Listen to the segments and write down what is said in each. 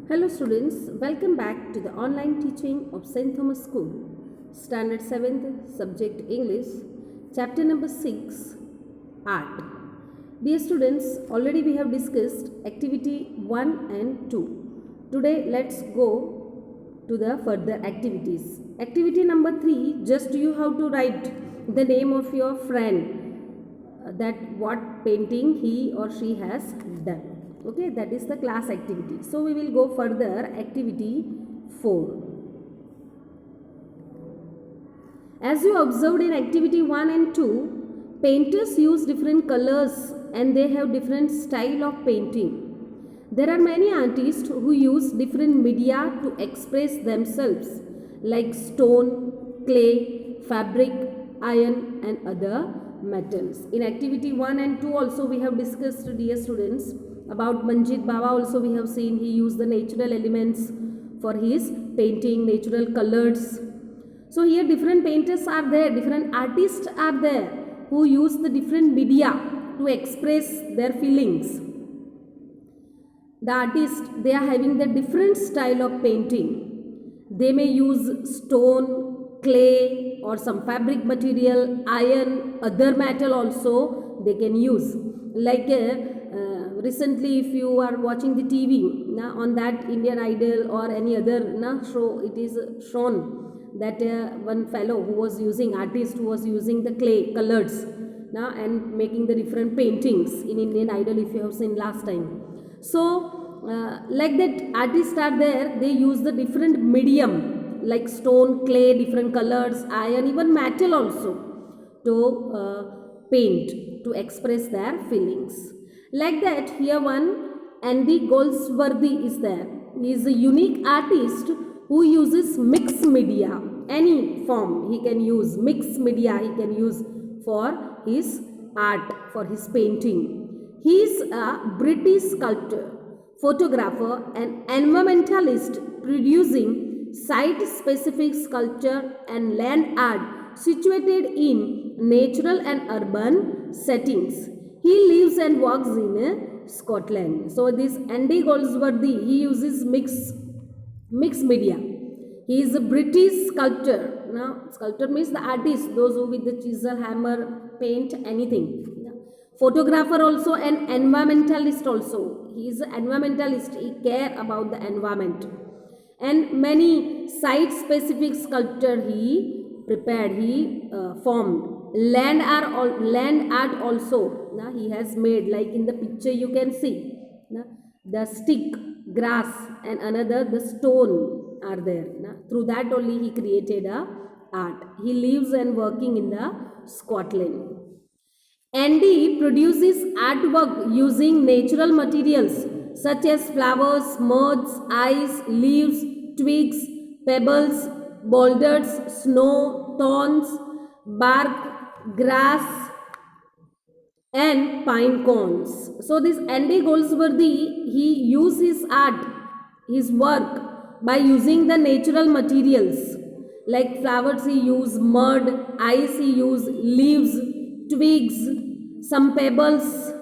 Hello students, welcome back to the online teaching of St. Thomas School, Standard 7th, Subject English, Chapter number 6, Art. Dear students, already we have discussed activity 1 and 2. Today let's go to the further activities. Activity number 3, just you have to write the name of your friend, that what painting he or she has done. Okay, that is the class activity. So we will go further. Activity 4. As you observed in activity 1 and 2, painters use different colors and they have different style of painting. There are many artists who use different media to express themselves, like stone, clay, fabric, iron and other metals. In activity 1 and 2 also we have discussed, dear students, about Manjit Baba. Also we have seen he used the natural elements for his painting, natural colors. So here different painters are there, different artists are there who use the different media to express their feelings. The artists, they are having the different style of painting. They may use stone, clay or some fabric material, iron, other metal also they can use. Like recently if you are watching the TV, on that Indian Idol or any other show, it is shown that one fellow who was using, artist who was using the clay colors and making the different paintings in Indian Idol, if you have seen last time. So like that artists are there, they use the different medium like stone, clay, different colors, iron, even metal also to paint, to express their feelings. Like that, here one Andy Goldsworthy is there. He is a unique artist who uses mixed media, any form he can use, mixed media he can use for his art, for his painting. He is a British sculptor, photographer and environmentalist, producing site-specific sculpture and land art situated in natural and urban settings. He lives and works in Scotland. So this Andy Goldsworthy, he uses mixed media. He is a British sculptor. Now, sculptor means the artist, those who with the chisel, hammer, paint, anything. Photographer also and environmentalist also. He is an environmentalist. He care about the environment. And many site-specific sculpture he prepared, he formed. Land art also he has made, like in the picture you can see the stick, grass and another the stone are there. Through that only he created a art. He lives and working in the Scotland. Andy produces artwork using natural materials such as flowers, moths, ice, leaves, twigs, pebbles, boulders, snow, thorns, bark, grass and pine cones. So this Andy Goldsworthy, he uses his art, his work by using the natural materials. Like flowers he use mud, ice he use leaves, twigs, some pebbles,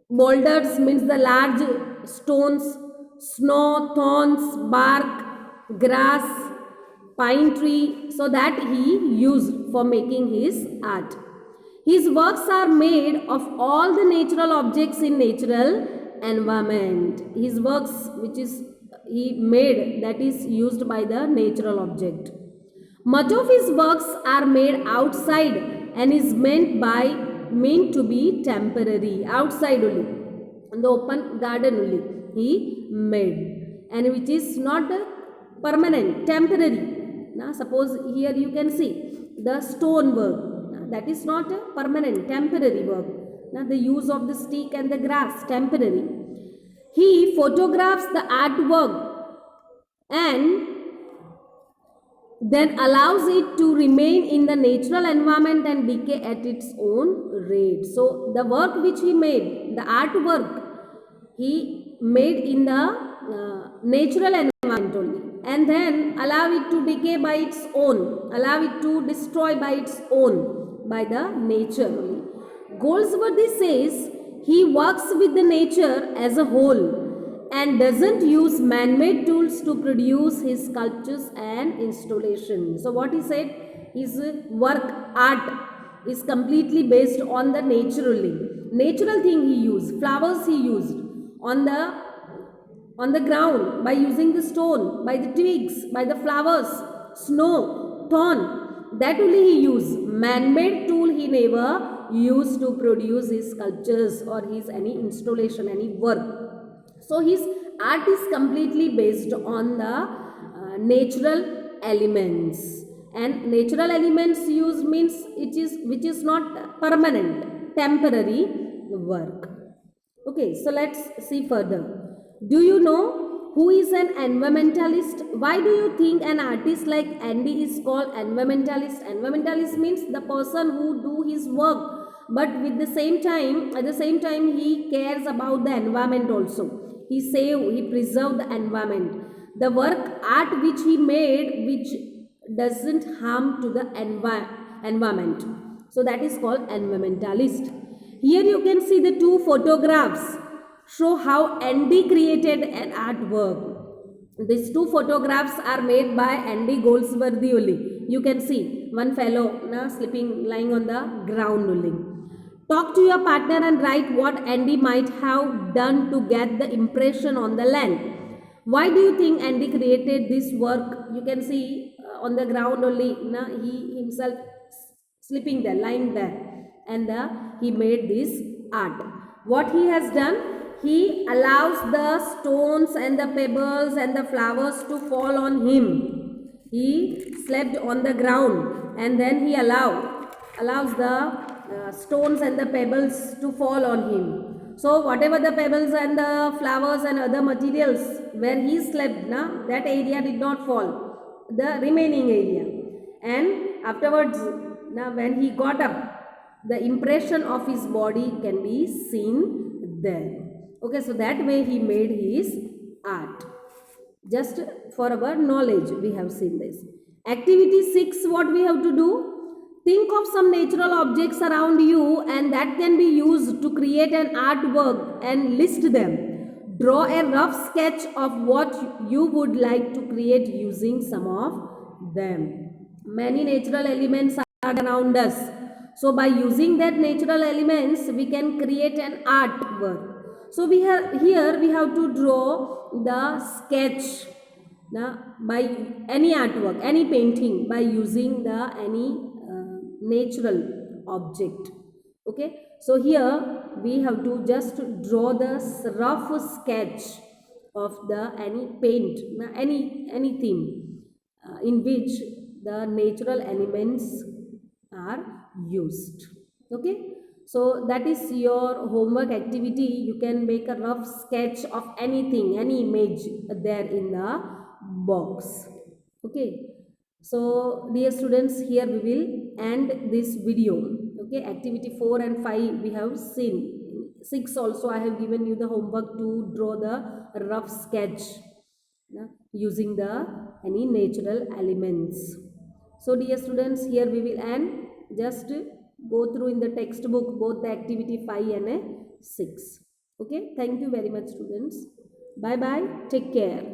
boulders means the large stones, snow, thorns, bark, grass, pine tree, so that he used for making his art. His works are made of all the natural objects in natural environment. His works which is he made, that is used by the natural object. Much of his works are made outside and is meant to be temporary, outside only, in the open garden only he made, and which is not permanent, temporary. Now suppose here you can see the stone work, that is not a permanent, temporary work. Now the use of the stick and the grass, temporary. He photographs the artwork and then allows it to remain in the natural environment and decay at its own rate. So the work which he made, the artwork, he made in the natural environment only, and then allow it to decay by its own, allow it to destroy by its own, by the nature only. Goldsworthy says he works with the nature as a whole and doesn't use man-made tools to produce his sculptures and installation. So what he said, his work art is completely based on the natural thing he used, flowers he used on the ground, by using the stone, by the twigs, by the flowers, snow, thorn. That only he used. Man-made tool he never used to produce his sculptures or his any installation, any work. So his art is completely based on the natural elements. And natural elements used means it is which is not permanent, temporary work. Okay, so let's see further. Do you know who is an environmentalist? Why do you think an artist like Andy is called environmentalist? Environmentalist means the person who do his work, but with the same time, at the same time, he cares about the environment also. He preserve the environment. The work art which he made, which doesn't harm to the environment. So that is called environmentalist. Here you can see the two photographs show how Andy created an artwork. These two photographs are made by Andy Goldsworthy only. You can see one fellow sleeping, lying on the ground only. Talk to your partner and write what Andy might have done to get the impression on the land. Why do you think Andy created this work? You can see on the ground only, he himself sleeping there, lying there, and he made this art. What he has done, he allows the stones and the pebbles and the flowers to fall on him. He slept on the ground, and then he allows the stones and the pebbles to fall on him. So whatever the pebbles and the flowers and other materials where he slept, that area did not fall, the remaining area. And afterwards, when he got up, the impression of his body can be seen there. Okay, so that way he made his art. Just for our knowledge, we have seen this. Activity 6, what we have to do? Think of some natural objects around you and that can be used to create an artwork and list them. Draw a rough sketch of what you would like to create using some of them. Many natural elements are around us. So by using that natural elements, we can create an artwork. So here we have to draw the sketch by any artwork, any painting, by using the any natural object. Okay, so here we have to just draw the rough sketch of the any paint, any theme in which the natural elements are used. Okay, so that is your homework activity. You can make a rough sketch of anything, any image there in the box. Okay, so dear students, here we will end this video. Okay, activity 4 and 5 we have seen. 6 also I have given you the homework to draw the rough sketch using the any natural elements. So dear students, here we will end. Just go through in the textbook both the activity 5 and 6. Okay, thank you very much students. Bye bye, take care.